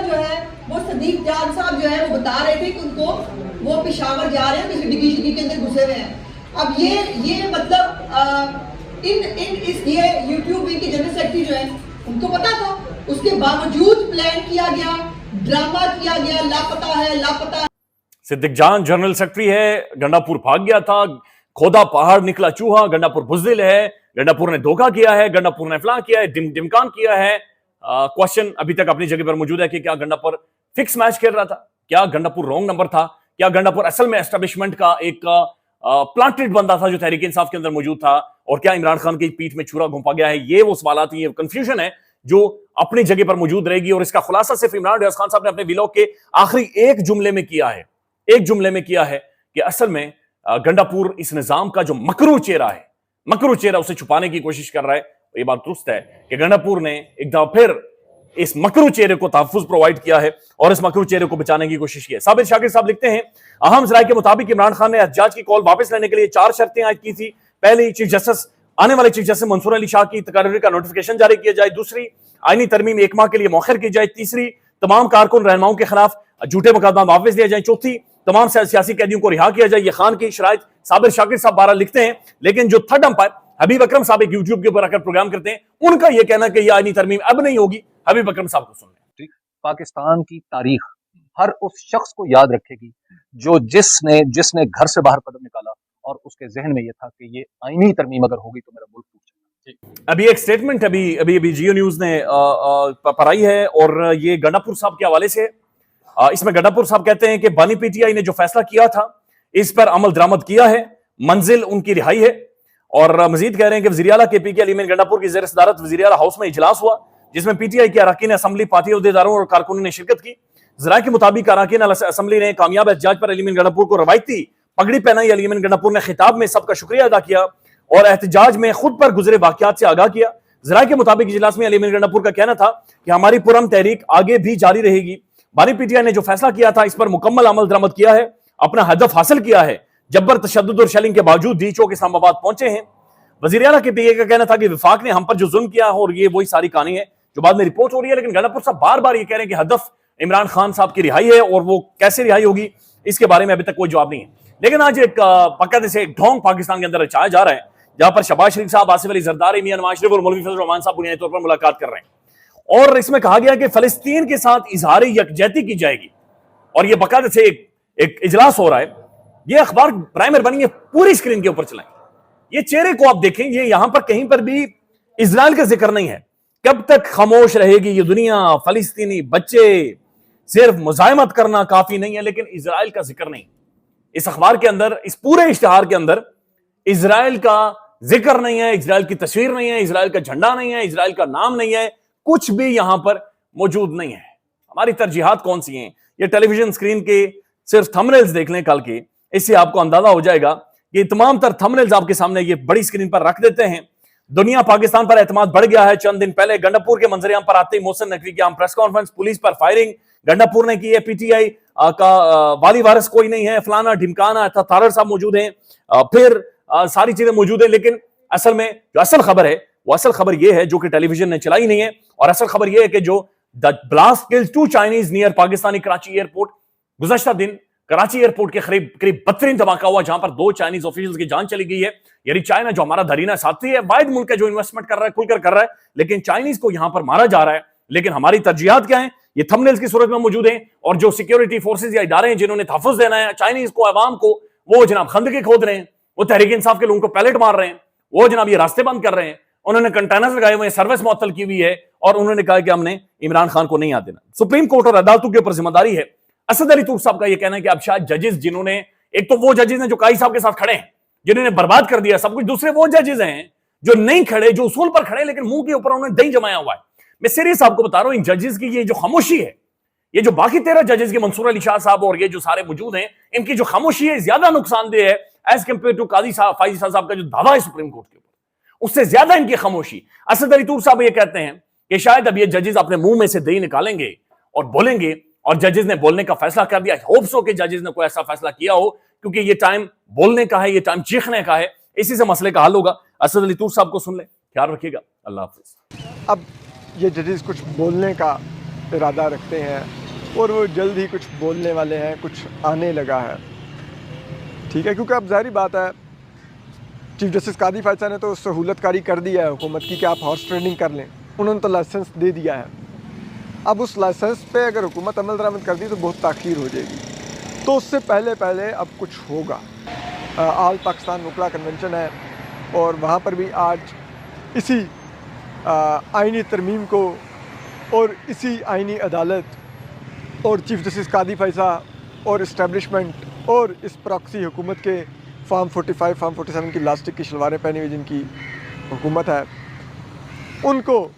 کل جو ہے وہ صدیق جان صاحب جو ہے وہ بتا رہے تھے کہ ان کو وہ پشاور جا رہے ہیں کسی ڈگی شگی کے اندر گھسے ہوئے ہیں. اب یہ مطلب یہ یوٹیوب ان کے جنرل سیکرٹری جو ہے ان کو پتا تھا, اس کے باوجود پلان کیا گیا, ڈرامہ کیا گیا, لاپتہ ہے لاپتہ. صدیق جان جنرل سیکرٹری ہے, گنڈا پور بھاگ گیا تھا, کھودا پہاڑ نکلا چوہا, گنڈا پور بزدل ہے, گنڈا پور نے دھوکہ کیا ہے, گنڈا پور نے فلاں کیا ہے, ڈمکان کیا ہے. کوشچن ابھی تک اپنی جگہ پر موجود ہے کہ کیا گنڈا پور فکس میچ کھیل رہا تھا, کیا گنڈا پور رونگ نمبر تھا, کیا گنڈا پور اصل میں اسٹیبلشمنٹ کا ایک پلانٹڈ بندہ تھا جو تحریک انصاف کے اندر موجود تھا, اور کیا عمران خان کی پیٹھ میں چھرا گھونپا گیا ہے. یہ وہ سوالات ہیں, یہ کنفیوژن ہے جو اپنی جگہ پر موجود رہے گی, اور اس کا خلاصہ صرف عمران ریاض خان صاحب نے اپنے ویلاگ کے آخری ایک جملے میں کیا ہے کہ اصل میں گنڈا پور اس نظام کا جو مکرو چہرہ اسے چھپانے کی کوشش کر رہا ہے. یہ بات درست ہے کہ گنڈا پور نے ایک دفعہ پھر اس مکرو چہرے کو تحفظ پرووائڈ کیا ہے اور اس مکرو چہرے کو بچانے کی کوشش کی ہے. صابر شاکر صاحب لکھتے ہیں, اہم ذرائع کے مطابق عمران خان نے احتجاج کی کال واپس لینے کے لیے 4 شرطیں عائد کی تھی. پہلی, چیف جسٹس آنے والے چیف جسٹس منصور علی شاہ کی تقرری کا نوٹیفیکیشن جاری کیا جائے. دوسری, آئینی ترمیم 1 ماہ کے لیے مؤخر کی جائے. تیسری, تمام کارکن رہنماؤں کے خلاف جھوٹے مقدمات واپس لیا جائیں. چوتھی, تمام سیاسی قیدیوں کو رہا کیا جائے. یہ خان کی شرائط صابر شاکر صاحب 12 لکھتے ہیں, لیکن جو تھرڈ امپائر حبیب اکرم صاحب ایک یوٹیوب کے اوپر آ کر پروگرام کرتے ہیں, ان کا یہ کہنا کہ یہ آئینی ترمیم اب نہیں ہوگی. حبیب اکرم صاحب کو سن لیں. پاکستان کی تاریخ ہر اس شخص کو یاد رکھے گی جو جس نے گھر سے باہر قدم نکالا اور اس کے ذہن میں یہ تھا کہ یہ آئینی ترمیم اگر ہوگی تو میرا ملک ٹوٹ جائے گا. ابھی ایک سٹیٹمنٹ ابھی جیو نیوز نے پڑھائی ہے, اور یہ گنڈا پور صاحب کے حوالے سے. اس میں گنڈا پور صاحب کہتے ہیں کہ بانی پی ٹی آئی نے جو فیصلہ کیا تھا اس پر عمل درآمد کیا ہے, منزل ان کی رہائی ہے. اور مزید کہہ رہے ہیں کہ وزیر اعلیٰ کے پی کے علی امین گنڈا پور کی زیر صدارت وزیر اعلیٰ ہاؤس میں اجلاس ہوا جس میں پی ٹی آئی کے اراکین اسمبلی, پارٹی عہدیداروں اور کارکنوں نے شرکت کی. ذرائع کے مطابق اراکین اسمبلی نے کامیاب احتجاج پر علی امین گنڈا پور کو روایتی پگڑی پہنائی. علی امین گنڈا پور نے خطاب میں سب کا شکریہ ادا کیا اور احتجاج میں خود پر گزرے واقعات سے آگاہ کیا. ذرائع کے مطابق اجلاس میں علی امین گنڈا پور کا کہنا تھا کہ ہماری پرامن تحریک آگے بھی جاری رہے گی. بانی پی ٹی آئی نے جو فیصلہ کیا تھا اس پر مکمل عمل درآمد کیا ہے, اپنا ہدف حاصل کیا ہے. جبر, تشدد اور شیلنگ کے باوجود ڈی چوک اسلام آباد پہنچے ہیں. وزیر اعلیٰ کے پی اے کا کہنا تھا کہ وفاق نے ہم پر جو ظلم کیا اور یہ وہی ساری کہانی ہے جو بعد میں رپورٹ ہو رہی ہے. لیکن گنڈا پور صاحب بار بار یہ کہہ رہے ہیں کہ ہدف عمران خان صاحب کی رہائی ہے, اور وہ کیسے رہائی ہوگی اس کے بارے میں ابھی تک کوئی جواب نہیں ہے. لیکن آج ایک پکا سے ایک ڈھونگ پاکستان کے اندر رچایا جا رہا ہے, جہاں پر شہباز شریف صاحب, آصف علی زرداری, میاں نواز شریف اور مولوی فضل الرحمان صاحب بنیادی طور پر ملاقات کر رہے ہیں. اور اس میں کہا گیا کہ فلسطین کے ساتھ اظہار یکجہتی کی جائے گی, اور یہ باقاعدہ سے ایک اجلاس ہو رہا ہے. یہ اخبار برائے مہربانی پوری اسکرین کے اوپر چلائیں. یہ چہرے کو آپ دیکھیں, یہ یہاں پر کہیں پر بھی اسرائیل کا ذکر نہیں ہے. کب تک خاموش رہے گی یہ دنیا؟ فلسطینی بچے, صرف مزاحمت کرنا کافی نہیں ہے, لیکن اسرائیل کا ذکر نہیں. اس اخبار کے اندر, اس پورے اشتہار کے اندر اسرائیل کا ذکر نہیں ہے, اسرائیل کی تصویر نہیں ہے, اسرائیل کا جھنڈا نہیں ہے, اسرائیل کا نام نہیں ہے, کچھ بھی یہاں پر موجود نہیں ہے. ہماری ترجیحات کون سی ہیں؟ یہ ٹیلی ویژن سکرین کے صرف تھمبنیلز دیکھ لیں کل کے, اس سے آپ کو اندازہ ہو جائے گا کہ تمام تر تھمبنیلز آپ کے سامنے یہ بڑی سکرین پر رکھ دیتے ہیں. دنیا پاکستان پر اعتماد بڑھ گیا ہے. چند دن پہلے گنڈا پور کے منظر عام پر آتے ہی محسن نقوی کی عام پریس کانفرنس, پولیس پر فائرنگ, گنڈا پور نے کی ہے, پی ٹی آئی کا والی وارث کوئی نہیں ہے, فلانا ڈھمکانا, تھارر صاحب موجود ہیں, پھر ساری چیزیں موجود ہیں. لیکن اصل میں جو اصل خبر ہے وہ اصل خبر یہ ہے جو کہ ٹیلی ویژن نے چلائی نہیں ہے, اور اصل خبر یہ ہے کہ جو the blast killed 2 Chinese near Pakistani Karachi airport. گزشتہ دن کراچی ایئرپورٹ کے قریب بدترین دھماکہ ہوا جہاں پر 2 چائنیز آفیشلز کی جان چلی گئی ہے. یعنی چائنا جو ہمارا دھرینا ساتھی ہے, واحد ملک ہے جو انویسٹمنٹ کر رہا ہے, کھل کر کر رہا ہے, لیکن چائنیز کو یہاں پر مارا جا رہا ہے. لیکن ہماری ترجیحات کیا ہیں یہ تھمبنیلز کی صورت میں موجود ہیں, اور جو سیکیورٹی فورسز یا ادارے ہیں جنہوں نے تحفظ دینا ہے چائنیز کو, عوام کو, وہ جناب خندقیں کھود رہے ہیں, وہ تحریک انصاف کے لوگوں کو پیلٹ مار رہے ہیں, وہ جناب یہ راستے بند کر رہے ہیں, انہوں نے کنٹینرز لگائے ہوئے ہیں, سروس معطل کی ہوئی ہے, اور انہوں نے کہا کہ ہم نے عمران خان کو نہیں آنے دینا. سپریم کورٹ اور عدالتوں کے اوپر ذمہ داری ہے. اسد علی طور صاحب کا یہ کہنا ہے کہ اب شاید ججز جنہوں نے, ایک تو وہ ججز ہیں جو قاضی صاحب کے ساتھ کھڑے ہیں جنہوں نے برباد کر دیا سب کچھ, دوسرے وہ ججز ہیں جو نہیں کھڑے, جو اصول پر کھڑے لیکن منہ کے اوپر انہوں نے دہی جمایا ہوا ہے. میں سیریس آپ کو بتا رہا ہوں, ان ججز کی یہ جو خاموشی ہے, یہ جو باقی 13 ججز کے منصور علی شاہ صاحب اور یہ جو سارے موجود ہیں, ان کی جو خاموشی ہے زیادہ نقصان دہ ہے ایز کمپیئر ٹو قاضی صاحب, فائز صاحب کا جو دعویٰ ہے سپریم کورٹ کے اوپر, اس سے زیادہ ان کی خاموشی. اسد علی طور صاحب یہ کہتے ہیں کہ شاید اب یہ ججز اپنے منہ میں سے دہی نکالیں گے اور بولیں گے, اور ججز نے بولنے کا فیصلہ کر دیا. ہوپ سو کہ ججز نے کوئی ایسا فیصلہ کیا ہو, کیونکہ یہ ٹائم بولنے کا ہے, یہ ٹائم چیخنے کا ہے, اسی سے مسئلے کا حل ہوگا. اسد علی طور صاحب کو سن لیں, خیال رکھیے گا, اللہ حافظ. اب یہ ججز کچھ بولنے کا ارادہ رکھتے ہیں اور وہ جلد ہی کچھ بولنے والے ہیں, کچھ آنے لگا ہے, ٹھیک ہے. کیونکہ اب ظاہری بات ہے چیف جسٹس قاضی فیصل نے تو سہولت کاری کر دیا ہے حکومت کی کہ آپ ہارس ٹریڈنگ کر لیں, انہوں نے تو لائسنس دے دیا ہے. اب اس لائسنس پہ اگر حکومت عمل درآمد کر دی تو بہت تاخیر ہو جائے گی, تو اس سے پہلے اب کچھ ہوگا. آل پاکستان وکلا کنونشن ہے اور وہاں پر بھی آج اسی آئینی ترمیم کو اور اسی آئینی عدالت اور چیف جسٹس قاضی فیصل اور اسٹیبلشمنٹ اور اس پراکسی حکومت کے فارم 45 فارم 47 کی لاسٹک کی شلواریں پہنی ہوئی جن کی حکومت ہے, ان کو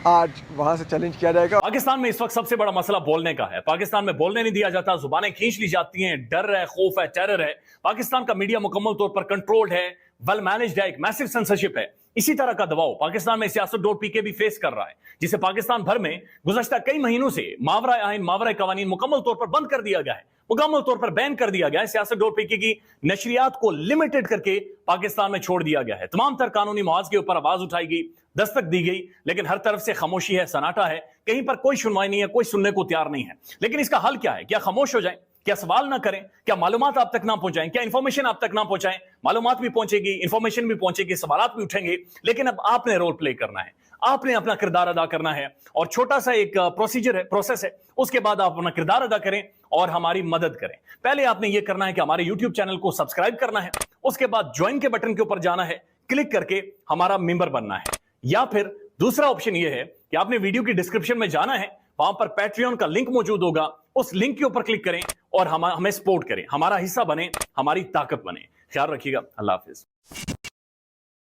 آج وہاں سے چیلنج کیا جائے گا. پاکستان میں اس وقت سب سے بڑا مسئلہ بولنے کا ہے. پاکستان میں بولنے نہیں دیا جاتا, زبانیں کھینچ لی جاتی ہیں, ڈر ہے, خوف ہے, ٹیرر ہے. پاکستان کا میڈیا مکمل طور پر کنٹرولڈ ہے, ویل مینجڈ ہے, ایک میسو سینسرشپ ہے. اسی طرح کا دباؤ پاکستان میں سیاست.pk بھی فیس کر رہا ہے, جسے پاکستان بھر میں گزشتہ کئی مہینوں سے ماورائے آئین ماورائے قوانین مکمل طور پر بند کر دیا گیا ہے, مکمل طور پر بین کر دیا گیا ہے. سیاست.pk کی نشریات کو لمیٹڈ کر کے پاکستان میں چھوڑ دیا گیا ہے. تمام تر قانونی مواد کے اوپر آواز اٹھائی گئی, دستک دی گئی, لیکن ہر طرف سے خاموشی ہے, سناٹا ہے, کہیں پر کوئی سنوائی نہیں ہے, کوئی سننے کو تیار نہیں ہے. لیکن اس کا حل کیا ہے؟ کیا خاموش ہو جائیں؟ کیا سوال نہ کریں؟ کیا معلومات آپ تک نہ پہنچائیں؟ کیا انفارمیشن آپ تک نہ پہنچائیں؟ معلومات بھی پہنچے گی, انفارمیشن بھی پہنچے گی, سوالات بھی اٹھیں گے, لیکن اب آپ نے رول پلے کرنا ہے, آپ نے اپنا کردار ادا کرنا ہے. اور چھوٹا سا ایک پروسیجر ہے, پروسیس ہے, اس کے بعد آپ اپنا کردار ادا کریں اور ہماری مدد کریں. پہلے آپ نے یہ کرنا ہے کہ ہمارے یوٹیوب چینل کو سبسکرائب کرنا ہے, اس کے بعد جوائن کے بٹن کے اوپر جانا ہے, کلک کر کے ہمارا ممبر بننا ہے. یا پھر دوسرا آپشن یہ ہے کہ آپ نے ویڈیو کی ڈسکرپشن میں جانا ہے, وہاں پر پیٹریون کا لنک موجود ہوگا, اس لنک کے اوپر کلک کریں اور ہمیں سپورٹ کریں, ہمارا حصہ بنیں, ہماری طاقت بنیں. خیال رکھیے گا. اللہ حافظ.